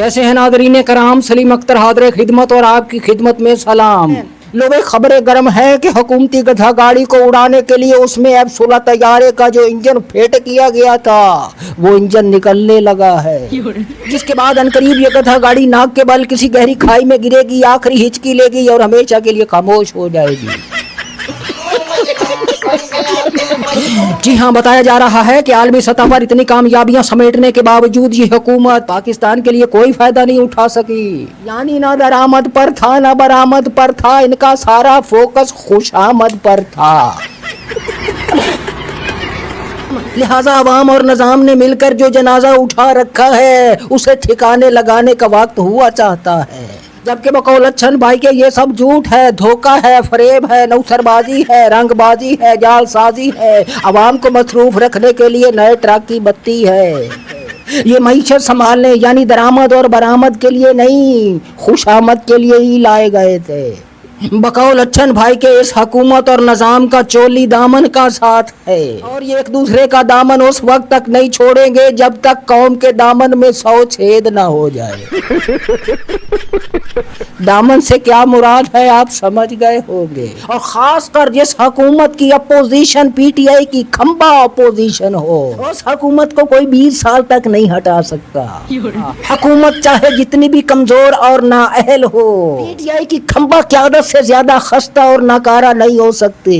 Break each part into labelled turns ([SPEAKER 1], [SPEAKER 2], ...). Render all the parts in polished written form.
[SPEAKER 1] कैसे हैं नादरीन कराम, सलीम अख्तर हाज़िर खिदमत और आपकी खिदमत में सलाम। लो भाई, खबरें गर्म है कि हुकूमती गधा गाड़ी को उड़ाने के लिए उसमें F-16 तैयारे का जो इंजन फिट किया गया था वो इंजन निकलने लगा है, जिसके बाद अनकरीब ये गधा गाड़ी नाक के बल किसी गहरी खाई में गिरेगी, आखिरी हिचकी लेगी और हमेशा के लिए खामोश हो जाएगी। जी हाँ, बताया जा रहा है कि आलमी सतह पर इतनी कामयाबियां समेटने के बावजूद ये हुकूमत पाकिस्तान के लिए कोई फायदा नहीं उठा सकी। यानी ना दरामद पर था ना बरामद पर था, इनका सारा फोकस खुशामद पर था। लिहाजा अवाम और निजाम ने मिलकर जो जनाजा उठा रखा है उसे ठिकाने लगाने का वक्त हुआ चाहता है, जबकि बकौल अच्छन भाई के ये सब झूठ है, धोखा है, फरेब है, नौसरबाजी है, रंगबाजी है, जालसाजी है, अवाम को मसरूफ रखने के लिए नए ट्रक की बत्ती है। ये मईशत संभालने यानी दरामद और बरामद के लिए नहीं, खुशामद के लिए ही लाए गए थे। बकौल अच्छन भाई के इस हुकूमत और निजाम का चोली दामन का साथ है, और ये एक दूसरे का दामन उस वक्त तक नहीं छोड़ेंगे जब तक कौम के दामन में 100 छेद ना हो जाए। दामन से क्या मुराद है आप समझ गए होंगे, और खासकर जिस हुकूमत की अपोजिशन PTI की खंबा अपोजिशन हो, उस हुकूमत को कोई 20 साल तक नहीं हटा सकता। हुकूमत चाहे जितनी भी कमजोर और नाअहल हो, PTI की खंबा क़यादत से ज्यादा खस्ता और नाकारा नहीं हो सकती।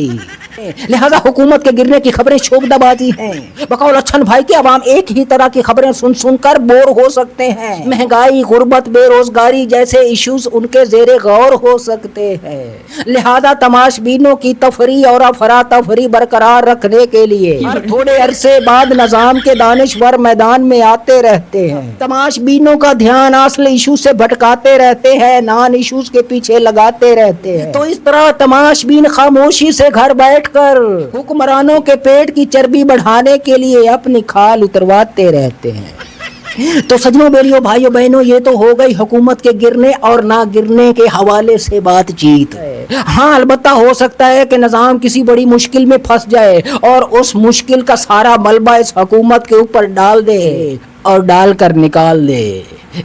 [SPEAKER 1] लिहाजा हुकूमत के गिरने की खबरें शोबदाबाजी हैं। बकौल अच्छन भाई के अवाम एक ही तरह की खबरें सुन सुनकर बोर हो सकते हैं। महंगाई, गुर्बत, बेरोजगारी जैसे इश्यूज उनके जेरे गौर हो सकते हैं। लिहाजा तमाशबीनों की तफरी और अफरा तफरी बरकरार रखने के लिए हर थोड़े अरसे बाद निजाम के दानिशवर मैदान में आते रहते हैं। तमाशबीनों का ध्यान असल इशू से भटकाते रहते हैं, नॉन इशूज के पीछे लगाते रहते हैं। तो इस तरह तमाशबीन खामोशी से घर बैठ कर हुक्मरानों के पेट की चर्बी बढ़ाने के लिए अपनी खाल उतरवाते रहते हैं। तो सजनों, बेलियों, भाइयों, बहनों, ये तो हो गई हुकूमत के गिरने और ना गिरने के हवाले से बातचीत। हाँ, अलबत्ता हो सकता है कि निजाम किसी बड़ी मुश्किल में फंस जाए और उस मुश्किल का सारा मलबा इस हुकूमत के ऊपर डाल दे और डाल कर निकाल दे,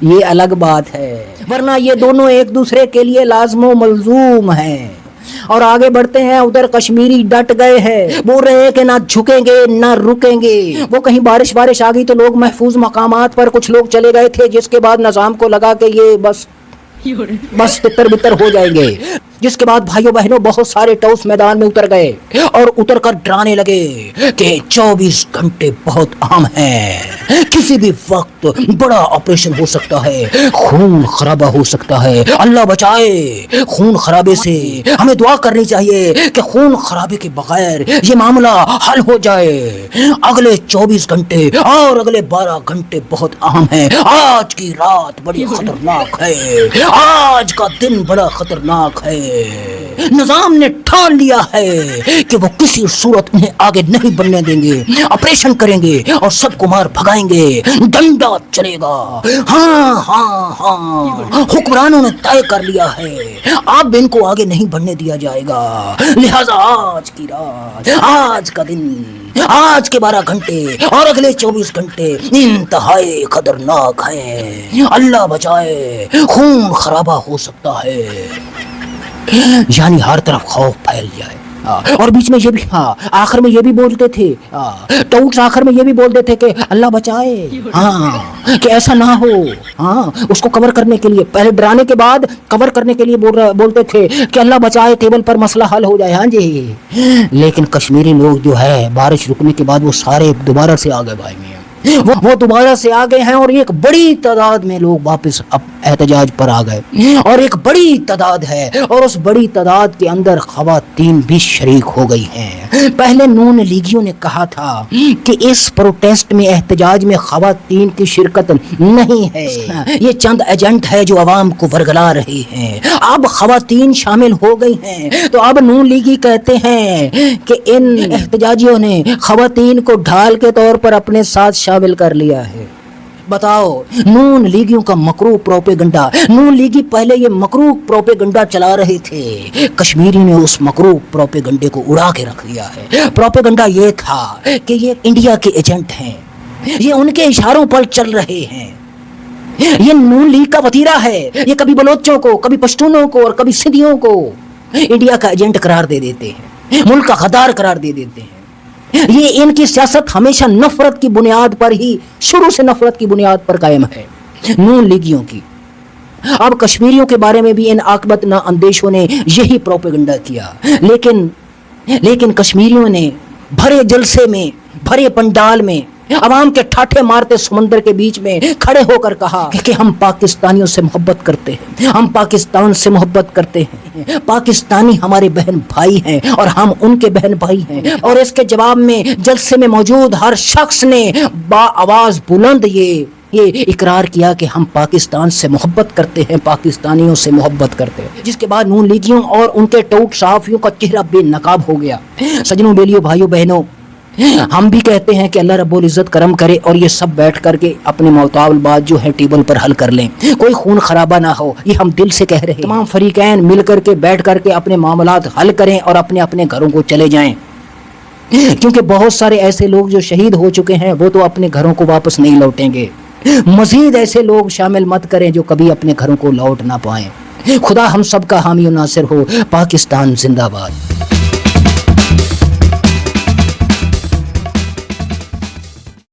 [SPEAKER 1] ये अलग बात है। वरना ये दोनों एक दूसरे के लिए लाज़िम मलजूम हैं। और आगे बढ़ते हैं, उधर कश्मीरी डट गए हैं, बोल रहे हैं कि ना झुकेंगे ना रुकेंगे। वो कहीं बारिश आ गई तो लोग महफूज मकामात पर कुछ लोग चले गए थे, जिसके बाद निजाम को लगा कि ये बस तितर बितर हो जाएंगे। जिसके बाद भाइयों बहनों बहुत सारे टॉस मैदान में उतर गए और उतर कर डराने लगे कि 24 घंटे बहुत अहम हैं, किसी भी वक्त बड़ा ऑपरेशन हो सकता है, खून खराबा हो सकता है, अल्लाह बचाए खून खराबे से। हमें दुआ करनी चाहिए कि खून खराबे के बगैर ये मामला हल हो जाए। अगले 24 घंटे और अगले 12 घंटे बहुत अहम हैं। आज की रात बड़ी खतरनाक है, आज का दिन बड़ा खतरनाक है। निजाम ने ठान लिया है कि वो किसी सूरत इन्हें आगे नहीं बढ़ने देंगे, ऑपरेशन करेंगे और सबको मार भगाएंगे, डंडा चलेगा। हाँ हाँ हाँ, हुक्मरानों ने तय कर लिया है, अब इनको आगे नहीं बढ़ने दिया जाएगा। लिहाजा आज की रात, आज का दिन, आज के 12 घंटे और अगले 24 घंटे इंतहाई खतरनाक हैं। अल्लाह बचाए, खून खराबा हो सकता है, यानी हर तरफ खौफ फैल जाए। और बीच में ये भी, आखिर में ये भी बोलते थे, टॉस आखिर में ये भी बोलते थे कि अल्लाह बचाए, कि ऐसा ना हो। उसको कवर करने के लिए, पहले डराने के बाद कवर करने के लिए बोलते थे कि अल्लाह बचाए, टेबल पर मसला हल हो जाए। हाँ जी, लेकिन कश्मीरी लोग जो है बारिश रुकने के बाद वो सारे दोबारा से आ गए भाई मियां, वो दोबारा से आ गए हैं और एक बड़ी तादाद में लोग वापस अब एहतजाज पर आ गए, और एक बड़ी तादाद है और उस बड़ी तादाद के अंदर खवातीन भी शरीक हो गई हैं। पहले नून लीगियों ने कहा था कि इस प्रोटेस्ट में, एहतजाज में खवातीन की शिरकत नहीं है, ये चंद एजेंट है जो अवाम को वर्गला रहे हैं। अब खवातीन शामिल हो गई हैं, तो अब नून लीगी कहते हैं कि इन एहतजाजियों ने खवातीन को ढाल के तौर पर अपने साथ शामिल कर लिया है। बताओ, नून लीगियों का मकरू प्रोपेगंडा, नून लीगी पहले ये मकरू प्रोपेगंडा चला रहे थे, कश्मीरी ने उस मकरू प्रोपेगंडे को उड़ा के रख दिया है। प्रोपेगंडा ये था कि ये इंडिया के एजेंट हैं, ये उनके इशारों पर चल रहे हैं। یہ نون لیگ کا وتیرہ ہے. یہ کبھی بلوچوں کو، کبھی پشتونوں کو اور کبھی سندھیوں کو انڈیا کا ایجنٹ قرار دے دیتے ہیں، ملک کا غدار قرار دے دیتے ہیں. یہ ان کی سیاست ہمیشہ نفرت کی بنیاد پر ہی، شروع سے نفرت کی بنیاد پر قائم ہے نون لیگیوں کی. اب کشمیریوں کے بارے میں بھی ان عاقبت نا اندیشوں نے یہی پروپیگنڈا کیا، لیکن کشمیریوں نے بھرے جلسے میں، بھرے پنڈال میں، عوام کے ٹھاٹھے مارتے سمندر کے بیچ میں کھڑے ہو کر کہا کہ ہم پاکستانیوں سے محبت کرتے ہیں، ہم پاکستان سے محبت کرتے ہیں، پاکستانی ہمارے بہن بھائی ہیں اور ہم ان کے بہن بھائی ہیں. اور اس کے جواب میں جلسے میں موجود ہر شخص نے آواز بلند یہ اقرار کیا کہ ہم پاکستان سے محبت کرتے ہیں، پاکستانیوں سے محبت کرتے ہیں. جس کے بعد نون لیگیوں اور ان کے ٹوٹ صحافیوں کا چہرہ بے نقاب ہو گیا. سجنوں، بیلیوں، بھائیوں، بہنوں، ہم بھی کہتے ہیں کہ اللہ رب العزت کرم کرے اور یہ سب بیٹھ کر کے اپنے معتبر بات جو ہے ٹیبل پر حل کر لیں، کوئی خون خرابہ نہ ہو. یہ ہم دل سے کہہ رہے ہیں. تمام فریقین مل کر کے بیٹھ کر کے اپنے معاملات حل کریں اور اپنے اپنے گھروں کو چلے جائیں، کیونکہ بہت سارے ایسے لوگ جو شہید ہو چکے ہیں وہ تو اپنے گھروں کو واپس نہیں لوٹیں گے. مزید ایسے لوگ شامل مت کریں جو کبھی اپنے گھروں کو لوٹ نہ پائیں. خدا ہم سب کا حامی و ناصر ہو. پاکستان زندہ باد.